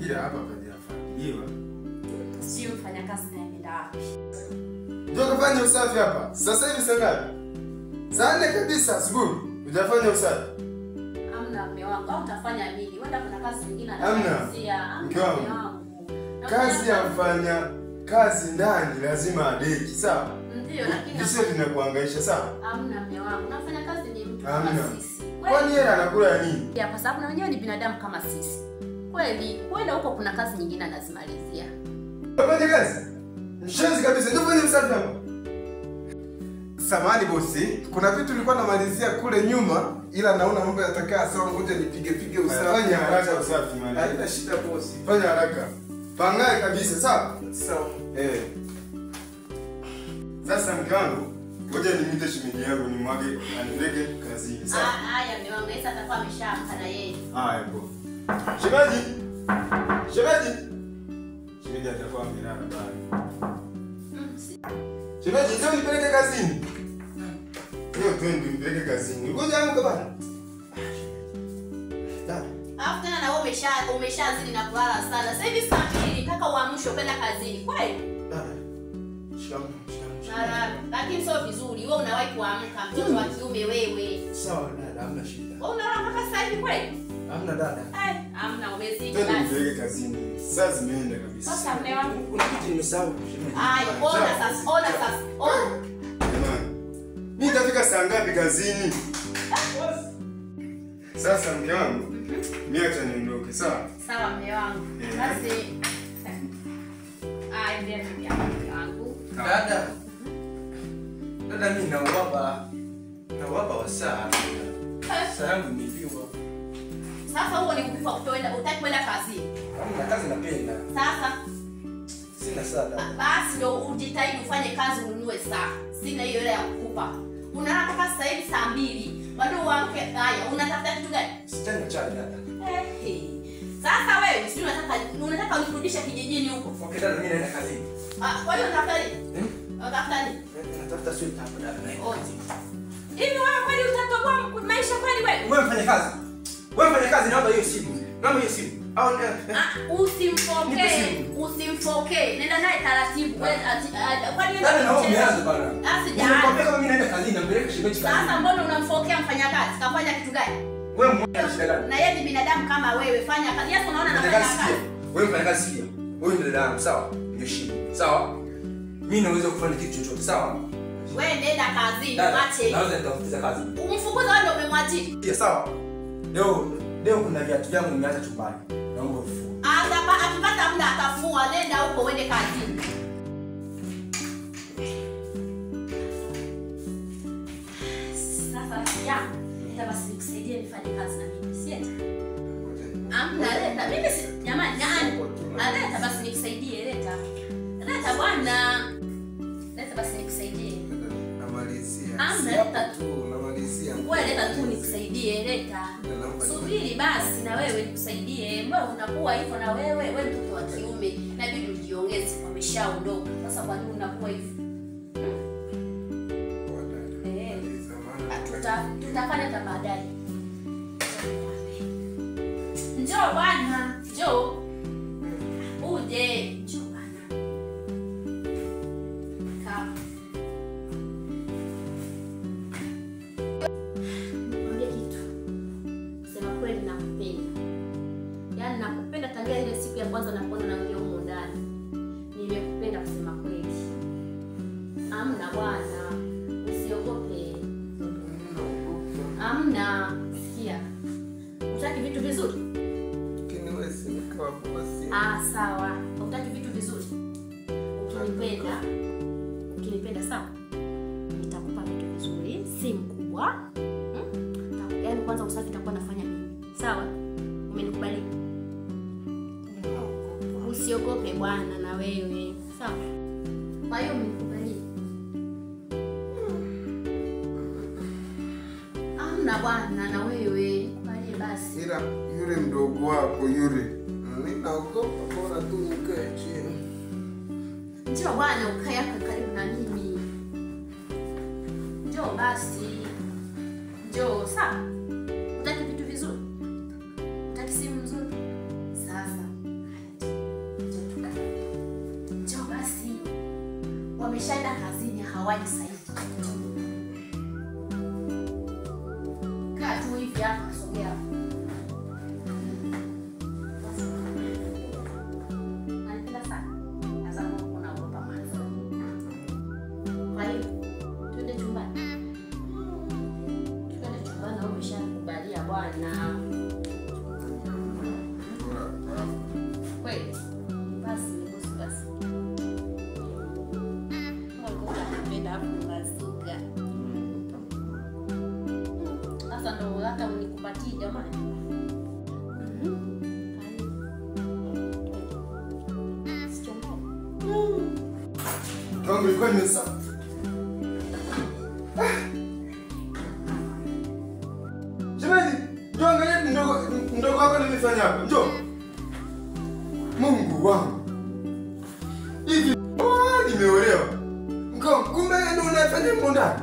Ila hapa pajafanyiliwa. Sio mfanya kazi na nenda wapi? Ndio kafanya usafi hapa. Sasa hivi saa ngapi? Saa 4 kabisa asubuhi. Hujafanya usafi? Hamna mume wangu. Au utafanya nini? Wenda kuna kazi nyingine anafanyia. Hamna. Kazi ya mfanya kazi ndani lazima adeki, sawa? Ndio, lakini sio tunakuhangaisha, sawa? Hamna mume wangu. Nafanya kazi ni mtu kama sisi. Kwani yeye anakula ya nini? Ya kwa sababu na wenyewe ni binadamu kama sisi. Kweli, kwenda huko kuna kazi nyingine anazimalizia. Unafanya kazi? Mshenzi kabisa. Ndio fanya usafi hapa. Samahani bosi, kuna vitu nilikuwa namalizia kule nyuma ila naona mambo yatakaa sawa, ngoja nipige usafi. Fanya haraka usafi mali. Haina shida bosi. Fanya haraka. Pangae kabisa, sawa? Sawa. Sasa mke wangu, ngoja nimite shemeji yangu nimwage anipeleke kazini, sawa? Haya mume wangu, sasa atakuwa ameshaamka na yeye. Haya bro. Shemeji. Shemeji atakuwa amelala bado. Shemeji, njoo nipeleke kazini. Leo twende nipeleke kazini. Ngoja amka bana. Alafu tena na wewe umeshazidi na kulala sana. Sasa hivi saa 2 kaka uamsho kwenda kazini. Kweli? Shikamoo. Lakini sio vizuri. Wewe unawahi kuamka mtoto wa kiume wewe. Sawa dada, hamna shida. Wewe unalala mpaka sasa hivi kweli? Hamna dada. Hamna umezidi basi. basi. Nipeleke kazini. Sasa zimeenda kabisa. Sasa mume wangu kuna kitu nimesahau. ona sasa. Jamani. Mimi nitafika saa ngapi kazini? Sasa mke wangu, niacha niondoke, sawa? Sawa mume wangu. Basi ndio mume wangu. Dada mimi nawapa wasaa. Saa yangu imeliwa. Sasa huo ni kupifa kutoenda, utaki kwenda kazini. Hamna kazi napenda. Sasa sina saa dada. Basi ndio ujitahidi ufanye kazi ununue saa. Sina hiyo ile ya kukupa. Unalala mpaka sasa hivi saa 2. Bado uamke haya. Unatafuta kitu gani? Sitaki chai dada. Sasa wewe si unataka unikurudishe kijijini huko. Okay dada, mimi naenda kazini. Kwa hiyo unatafuta nini? Unatafuta nini? Natafuta sweet hapa dada. Hivi wewe kweli utatoboa maisha kweli wewe? Wewe mfanye kazi. Naomba hiyo simu. Usimfokee. Nenda naye taratibu. Kwani ndio na umeanza bana. Asija. Kama mimi naenda kazini nampeleka shemeji kazini. Sasa mbona unamfokea mfanyakazi? Kafanya kitu gani? Wewe mmoja shida gani? Na yeye ni binadamu kama wewe. Fanya kazi. Yesu unaona anafanya kazi. Wewe mfanya kazi pia. Wewe ni dada yangu, sawa? Heshima. Sawa? Mimi naweza kufanya kitu chochote, sawa? Wewe nenda kazini, ache. Naweza nitafuta kazi. Umfukuza wewe ndio umemwajiri. Pia sawa? Leo kuna viatu vyangu nimeacha chumbani. Naomba ufue. Akipata muda atafua. Nenda huko uende kazini. Sasa nenda basi nikusaidie nifanye kazi na mimi. Sienda. Leta. Mimi si jamani, leta basi nikusaidie, leta. Leta bwana. Leta basi nikusaidie. Namalizia. Leta tu. Namalizia. Wewe leta tu nikusaidie, leta. Subiri basi na wewe nikusaidie. Mbona unakuwa hivyo na wewe mtoto wa kiume? Inabidi ujiongeze, wameshaondoka. Sasa kwa nini unakuwa hivyo? Tutafanya hata baadaye. Njoo bwana, njoo. Uje, njoo bwana. Kama niambie kitu. Sema kweli nakupenda. Yaani nakupenda tangia ile siku ya kwanza nakuona naongea huko ndani. Nimekupenda kusema kweli. Hamna bwana. Usiogope. Hamna. Sikia. Utaki vitu vizuri? Kiniwezi nikawa bosi. Sawa. Utaki vitu vizuri? Ukinipenda sawa? Nitakupa vitu vizuri, si mkubwa. Yaani kwanza usafi nitakuwa nafanya mimi. Sawa? Umenikubali? Usiogope bwana na wewe. Sawa? Kwa hiyo umenikubali? Hamna bwana na wewe. Nikubali basi. Ila yule mdogo wako yule. Mimi naogopa, bora tu nikae chini. Njoo bwana ukae hapa karibu na mimi. Njoo basi. Njoo, sawa? Utaki vitu vizuri? Utaki simu nzuri? Sasa, wameshaenda kazini, hawaji sasa hivi. Kaa tu hivi hapa, sogea. Anapenda sana. Sasa mbona unaogopa macho? Kwa hiyo twende chumbani. Twende chumbani na umeshakubalia bwana. Kweli. Basi. Sasa ndo hata unikupatie jamani. Tangu ilikuwa nimesa. Jamani, njoo angalia ndogo wako nimefanya hapa. Njoo. Mungu wangu. Hivi nimeolewa. Kumbe ndio unafanya mbondani.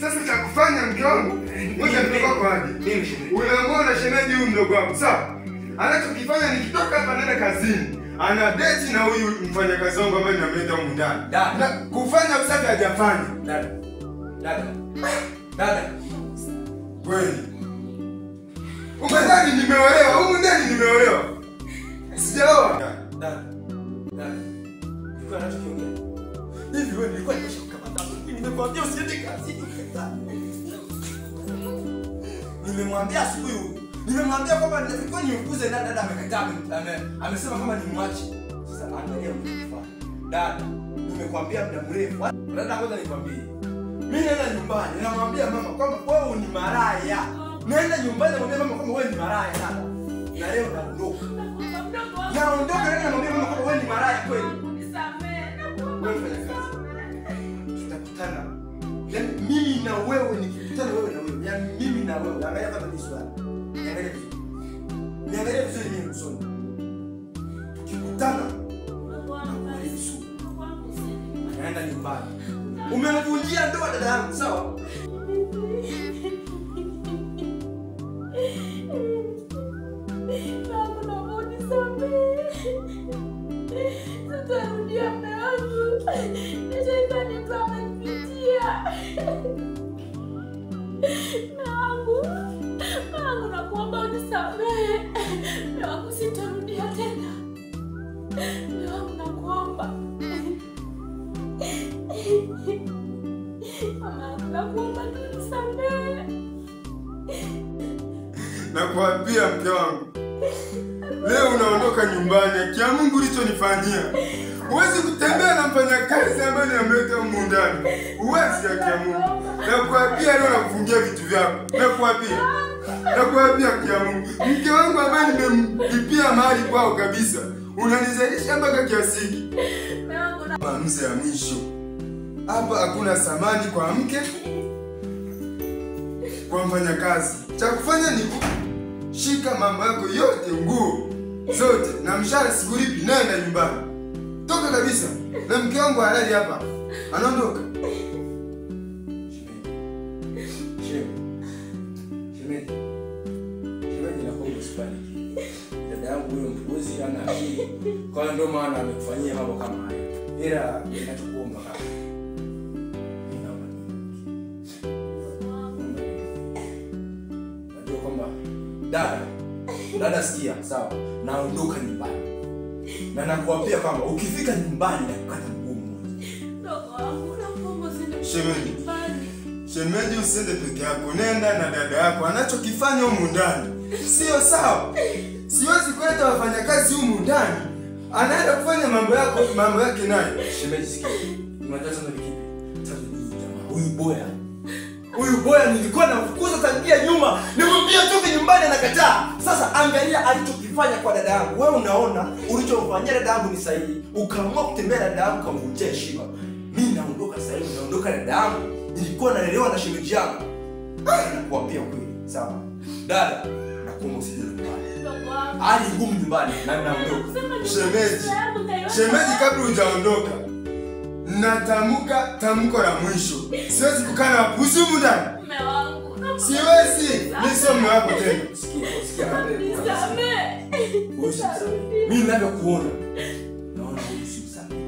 Sasa cha kufanya mke wangu, ngoja nitoka kwa hadi. Mimi shemeji. Unamwona shemeji huyu mdogo wangu, sawa? Anachokifanya nikitoka hapa naenda kazini. Ana date na huyu mfanyakazi wangu ambaye ninamleta huko ndani. Na kufanya usafi hajafanya. Dada. Kweli. Umedhani nimeolewa? Huko ndani nimeolewa. Sijaoa. Dada. Nilikuwa nachokiongea. Hivi wewe nilikuwa nimeshakukamata. Nimekwambia usiende kazini. Nimemwambia asubuhi. Nimemwambia kwamba nilikuwa nimkuze na dada amekataa. Amesema kama nimwache. Sasa angalia mfano. Dada, nimekwambia muda mrefu. Dada ngoja nikwambie. Mimi naenda nyumbani, namwambia mama kwamba wewe ni maraya. Naenda nyumbani namwambia mama kwamba wewe ni maraya dada. Na leo naondoka. Naondoka na namwambia mama kwamba wewe ni maraya kweli. Wewe fanya kazi. Tutakutana. Yaani mimi na wewe nikikutana wewe na wewe. Yaani mimi na wewe. Angalia kama ni swali. Niangalie vizuri mimi usoni. Tukikutana na Yesu. Naenda nyumbani. Umemvunjia ndoa dada yangu, sawa? Tutarudia mume wangu. Shetani amenipitia. Mungu nakuomba unisamehe. Mume wangu sitarudia tena. Mume wangu nakuomba. Mama nakuomba unisamehe. Nakwambia mke wangu. Leo unaondoka nyumbani, kia Mungu ulichonifanyia. Huwezi kutembea na mfanyakazi ambaye amemleta huko ndani. Huwezi kia Mungu. Nakwambia leo nakufungia vitu vyako. Nakwambia kia Mungu. Mke wangu ambaye nimemlipia mahali kwao kabisa. Unanizalisha mpaka kiasi hiki. Maamuzi ya mwisho. Hapa hakuna samani kwa mke. Kwa mfanyakazi. Cha kufanya ni shika mambo yako yote, nguo zote na mshahara sikulipi, nenda nyumbani. Toka kabisa. Na mke wangu halali hapa. Anaondoka. Shemeji nakuwa usipaniki. Dada yangu huyo mpuuzi ana akili. Kwa ndio maana amekufanyia mambo kama haya. Ila ninachokuomba kaka. Najua kwamba dada sikia, sawa? Naondoka nyumbani. Na nakuambia kwamba ukifika nyumbani nakukata mguu mmoja. Shemeji usiende peke yako, nenda na dada yako. Anachokifanya humu ndani sio sawa. Siwezi kuleta wafanyakazi humu ndani. Anaenda kufanya mambo yake naye. Shemeji sikia. Unataka sana kipi? Jamaa huyu boya nilikuwa namfukuza tangia nyuma. Nimwambia toke nyumbani anakataa. Sasa angalia alichokifanya kwa dada yangu. Wewe unaona ulichomfanyia dada yangu ni sahihi. Ukaamua kutembea dada yangu kumvunjia heshima. Mimi naondoka sasa hivi, naondoka dada yangu. Nilikuwa nalelewa na shemeji yangu. Nakuambia kweli, sawa? Dada, nakuomba usije nyumbani. Ali ngumu nyumbani na naondoka. Shemeji kabla hujaondoka. Natamka tamko la mwisho. Siwezi kukaa na kuzimu ndani. Mume wangu. Siwezi. Mimi sio mume wako tena. Sikia mimi ninavyokuona. Naona usimsamehe.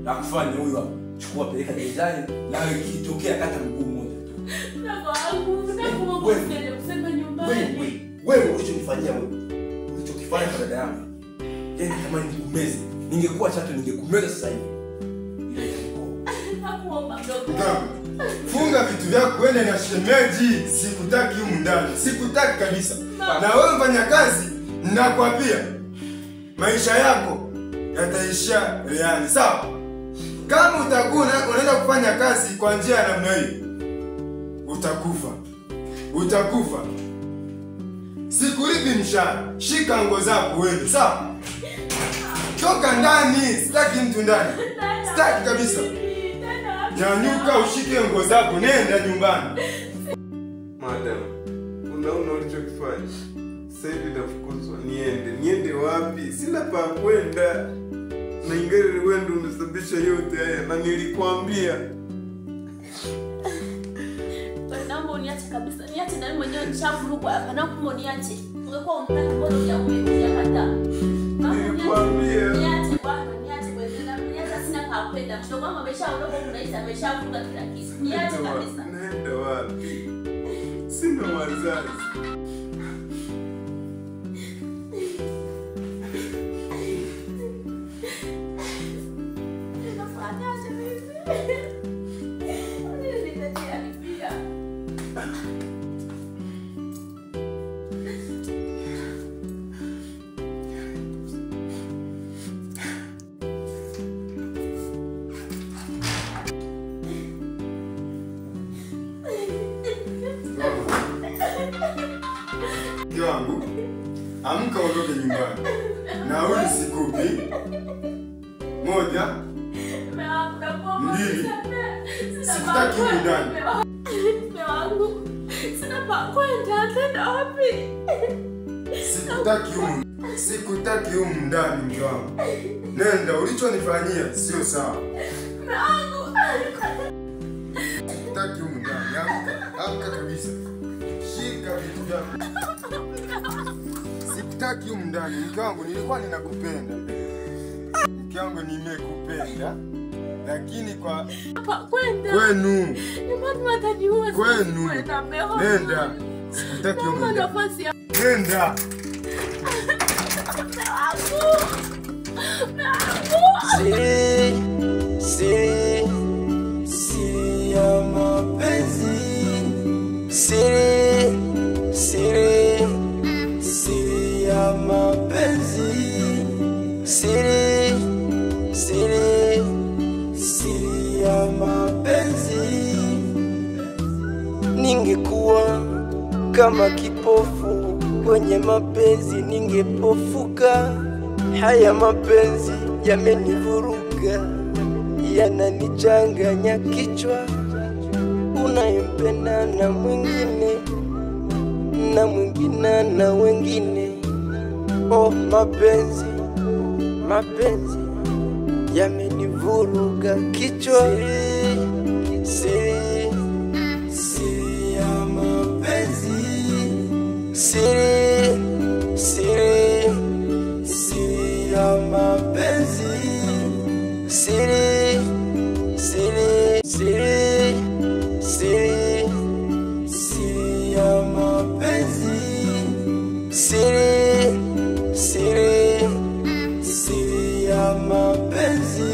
Nakufanya huyu hapa. chukua peleka gerezani, na ikitokea kata mguu mmoja tu. Wewe ulichonifanyia ulichokifanya kwa dada yangu, yani kama nikumeze, ningekuwa Chato ningekumeza sasa hivi. Funga vitu vyako uende na shemeji, sikutaki humu ndani, sikutaki kabisa. Na wewe mfanya kazi, ninakwambia maisha yako yataishia reani, sawa? Kama utakuwa unaenda kufanya kazi kwa njia ya namna hii, utakufa. Sikulipi mshahara, shika nguo zako uende, sawa? Toka ndani, sitaki mtu ndani. Sitaki kabisa. Nyanyuka ushike nguo zako, nenda nyumbani. Madam, unaona ulichokifanya? Sasa hivi nafukuzwa, niende wapi? Sina pa kwenda. Na ingeri wewe ndio umesababisha yote haya, na nilikwambia. Naomba uniache kabisa. Niache na mimi mwenyewe nishavurugwa hapa. Naomba uniache. Ungekuwa unataka bora hujakataa. Nilikwambia. Niache bwana, niache kuendelea. Niache sina pa kwenda. Mtoto wangu ameshaondoka kunaisa, ameshavuka kila kitu. Niache kabisa. Nenda wapi? Sina wazazi. Wangu, amka ondoke nyumbani. Nauli sikupi. 1, 2. Sikutaki humu ndani. Sina pa kwenda, tena wapi? Sikutaki humu ndani mke wangu. Nenda, ulichonifanyia sio sawa. Sikutaki humu ndani. Amka kabisa. Shika vitu vyako. Sikutaki humu ndani. Mke wangu, nilikuwa ninakupenda. Mke wangu, nimekupenda. Lakini kwa kwenu. Kwenu. Nenda. Sikutaki humu ndani. Nenda. Siri ya mapenzi. Siri ya mapenzi. Siri ya mapenzi. Ningekuwa kama kipofu kwenye mapenzi, ningepofuka. Haya mapenzi yamenivuruga, yananichanganya kichwa. Unayempenda na mwingine, na mwingine na wengine. Oh, mapenzi yamenivuruga kichwa. Siri ya mapenzi. Siri ya mapenzi. Siri ya mapenzi. Siri ya mapenzi.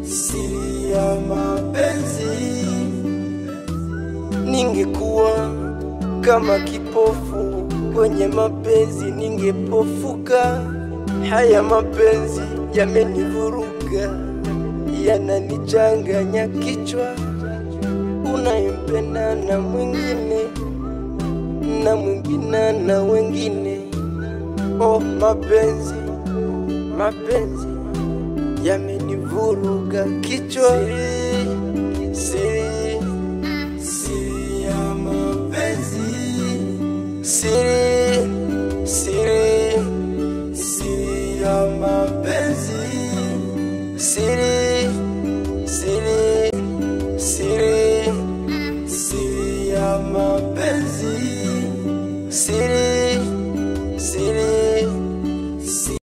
Siri ya mapenzi. Ningekuwa kama kipofu kwenye mapenzi, ningepofuka. Haya mapenzi yamenivuruga, yananichanganya kichwa. Unayempenda na mwingine, na mwingine na wengine. Oh, mapenzi yamenivuruga kichwa. Siri ya mapenzi. Siri ya mapenzi. Siri ya mapenzi. Siri